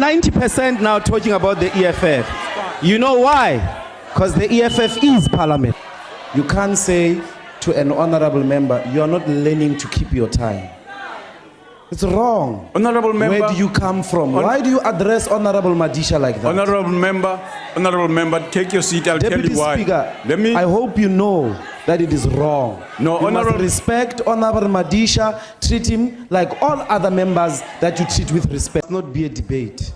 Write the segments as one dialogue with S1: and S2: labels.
S1: spend 90% now talking about the EFF. You know why? Because the EFF is parliament. You can't say to an honorable member, you are not learning to keep your time. It's wrong.
S2: Honorable member.
S1: Where do you come from? Why do you address Honorable Madisha like that?
S2: Honorable member, take your seat. I'll
S1: Deputy
S2: tell you why.
S1: Speaker, I hope you know that it is wrong.
S2: No,
S1: you must respect Honorable Madisha. Treat him like all other members that you treat with respect. Not be a debate.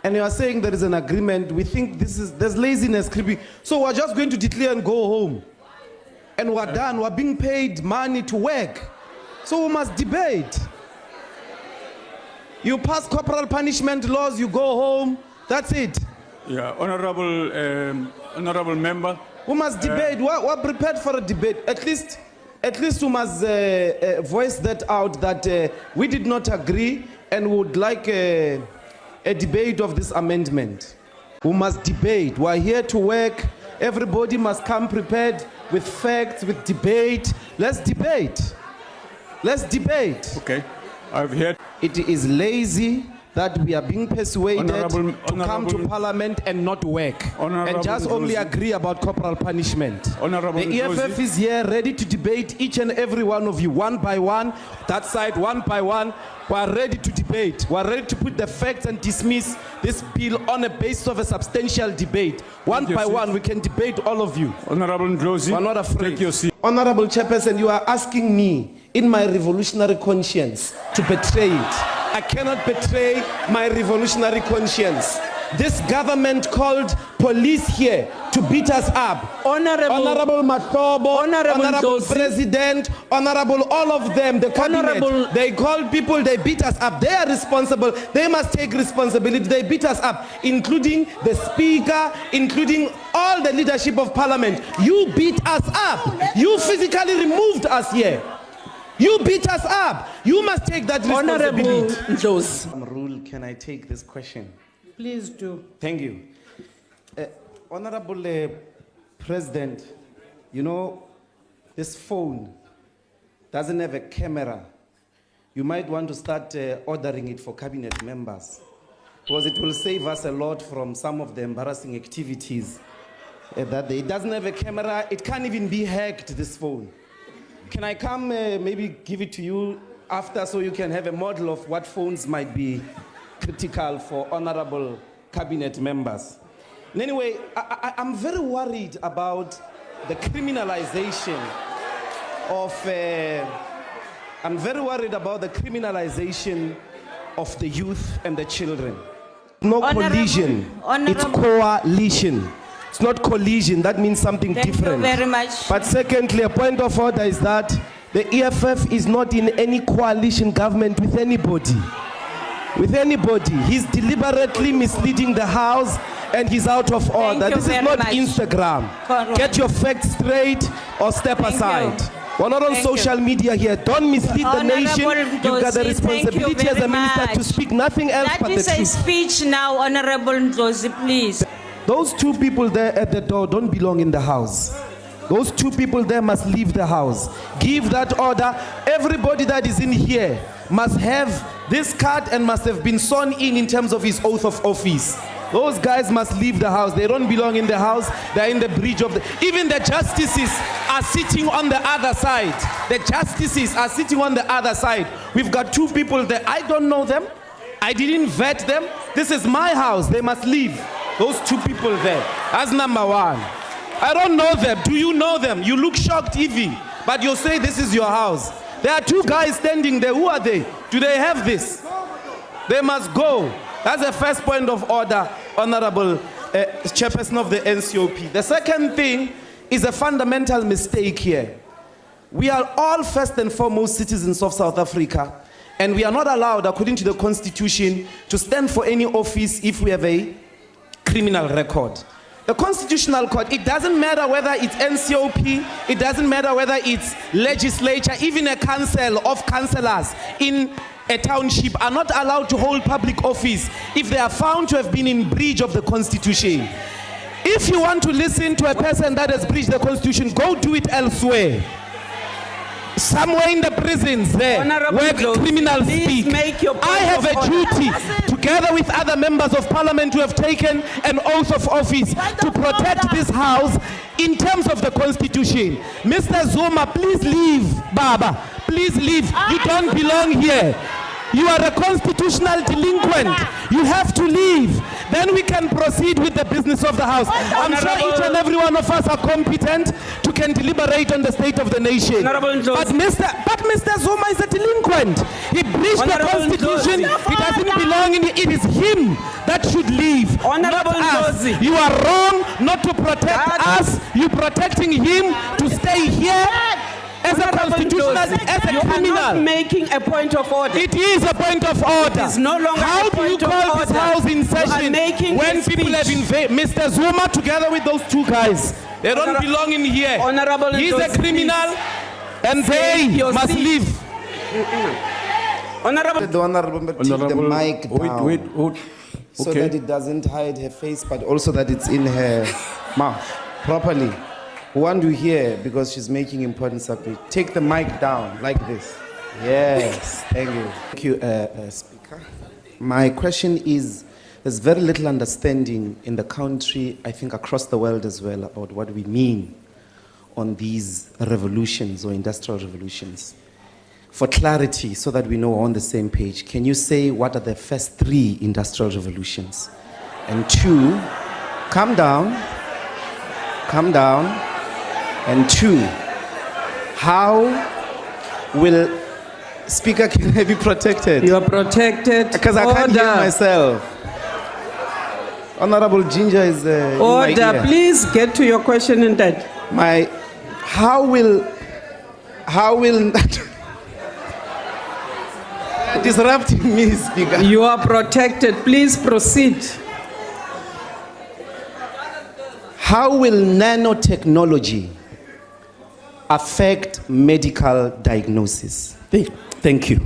S1: And you are saying there is an agreement. We think there's laziness creeping. So we're just going to declare and go home. And we're done. We're being paid money to work. So we must debate. You pass corporal punishment laws, you go home. That's it.
S2: Yeah, honorable member.
S1: We must debate. We're prepared for a debate. At least we must voice that out, that we did not agree and would like a debate of this amendment. We must debate. We're here to work. Everybody must come prepared with facts, with debate. Let's debate. Let's debate.
S2: Okay, I've heard.
S1: It is lazy that we are being persuaded to come to parliament and not work and just only agree about corporal punishment. The EFF is here ready to debate each and every one of you, one by one, that side, one by one. We are ready to debate. We are ready to put the facts and dismiss this bill on a basis of a substantial debate. One by one, we can debate all of you.
S2: Honorable Ndlozi,
S1: we are not afraid.
S2: take your seat.
S1: Honorable Chairperson, you are asking me in my revolutionary conscience to betray it. I cannot betray my revolutionary conscience. This government called police here to beat us up. Honorable Matobo, Honorable President, Honorable all of them, the cabinet, they called people, they beat us up. They are responsible. They must take responsibility. They beat us up, including the speaker, including all the leadership of parliament. You beat us up. You physically removed us here. You beat us up. You must take that responsibility.
S3: Honorable
S1: Rule, can I take this question?
S3: Please do.
S1: Thank you. Honorable President, you know, this phone doesn't have a camera. You might want to start ordering it for cabinet members, because it will save us a lot from some of the embarrassing activities that it doesn't have a camera. It can't even be hacked, this phone. Can I come maybe give it to you after so you can have a model of what phones might be critical for honorable cabinet members? And anyway, I'm very worried about the criminalization of the youth and the children. No collision, it's coalition. It's not collision, that means something different.
S3: Thank you very much.
S1: But secondly, a point of order is that the EFF is not in any coalition government with anybody. He's deliberately misleading the House and he's out of order. This is not Instagram.
S3: Correct.
S1: Get your facts straight or step aside. We're not on social media here. Don't mislead the nation. You've got the responsibility as a minister to speak nothing else but the truth.
S3: That is a speech now, Honorable Ndlozi, please.
S1: Those two people there at the door don't belong in the House. Those two people there must leave the House. Give that order. Everybody that is in here must have this card and must have been sworn in terms of his oath of office. Those guys must leave the House. They don't belong in the House. They're in the bridge of the... Even the justices are sitting on the other side. The justices are sitting on the other side. We've got two people there. I don't know them. I didn't vet them. This is my house. They must leave. Those two people there. That's number one. I don't know them. Do you know them? You look shocked, Evie. But you say this is your house. There are two guys standing there. Who are they? Do they have this? They must go. That's the first point of order, Honorable Chairperson of the NCOP. The second thing is a fundamental mistake here. We are all first and foremost citizens of South Africa, and we are not allowed, according to the Constitution, to stand for any office if we have a criminal record. The Constitutional Court, it doesn't matter whether it's NCOP, it doesn't matter whether it's legislature, even a council of councillors in a township are not allowed to hold public office if they are found to have been in breach of the Constitution. If you want to listen to a person that has breached the Constitution, go do it elsewhere. somewhere in the prisons there
S4: Honorable
S1: where
S4: Ndlozi,
S1: criminals
S4: please
S1: speak.
S4: make your point
S1: I have
S4: of
S1: a
S4: order.
S1: duty, together with other members of parliament who have taken an oath of office, to protect this house in terms of the constitution. Mr. Zuma, please leave. Baba, please leave. You don't belong here. You are a constitutional delinquent. You have to leave. Then we can proceed with the business of the house. I'm sure each and every one of us are competent to can deliberate on the state of the nation.
S4: Honorable Ndlozi.
S1: But Mr. Zuma is a delinquent. He breached the
S4: Honorable
S1: constitution.
S4: Ndlozi.
S1: He doesn't belong in it. It is him that should leave.
S4: Honorable
S1: not us.
S4: Ndlozi.
S1: You are wrong not to protect us. You protecting him to stay here as a
S4: Honorable
S1: constitutional,
S4: Ndlozi,
S1: as a
S4: you are not
S1: criminal.
S4: making a point of order.
S1: It is a point of order.
S4: It is no longer
S1: How
S4: a
S1: do you
S4: point of
S1: call this
S4: order.
S1: house in
S4: You are
S1: session
S4: making
S1: when
S4: a
S1: people
S4: speech.
S1: have invaded? Mr. Zuma, together with those two guys, they don't belong in here.
S4: Honorable
S1: He's a
S4: Ndlozi,
S1: criminal, and they
S4: your
S1: must
S4: seat.
S1: leave.
S4: Honorable,
S5: The honorable member take the
S2: Honorable,
S5: mic down
S2: wait.
S5: so
S2: Okay.
S5: that it doesn't hide her face, but also that it's in her mouth properly. We want to hear because she's making important subject. Take the mic down like this. Yes, thank you. Thank you, Speaker. My question is, there's very little understanding in the country, I think across the world as well, about what we mean on these revolutions or industrial revolutions. For clarity, so that we know we're on the same page, can you say what are the first 3 industrial revolutions? And 2, calm down. And 2, how will Speaker, can I be protected?
S4: you are protected.
S5: Because I can't hear
S4: Order.
S5: myself. Honorable Ginger is in my
S4: Order,
S5: ear.
S4: please get to your question in that.
S5: How will disrupting me, Speaker?
S4: You are protected. Please proceed.
S5: How will nanotechnology affect medical diagnosis? Thank you.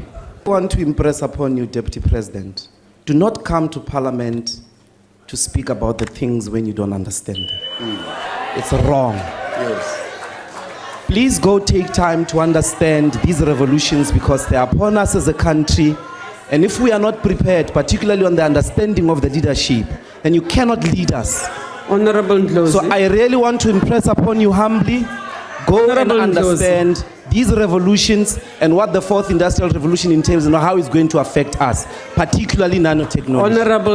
S5: I want to impress upon you, Deputy President, do not come to Parliament to speak about the things when you don't understand them. It's wrong.
S2: Yes.
S5: Please go take time to understand these revolutions because they are upon us as a country. And if we are not prepared, particularly on the understanding of the leadership, then you cannot lead us.
S4: Honorable Ndlozi.
S5: So I really want to impress upon you humbly, go
S4: Honorable
S5: and understand these revolutions and what the 4th industrial revolution entails and how it's going to affect us, particularly nanotechnology.
S4: Honorable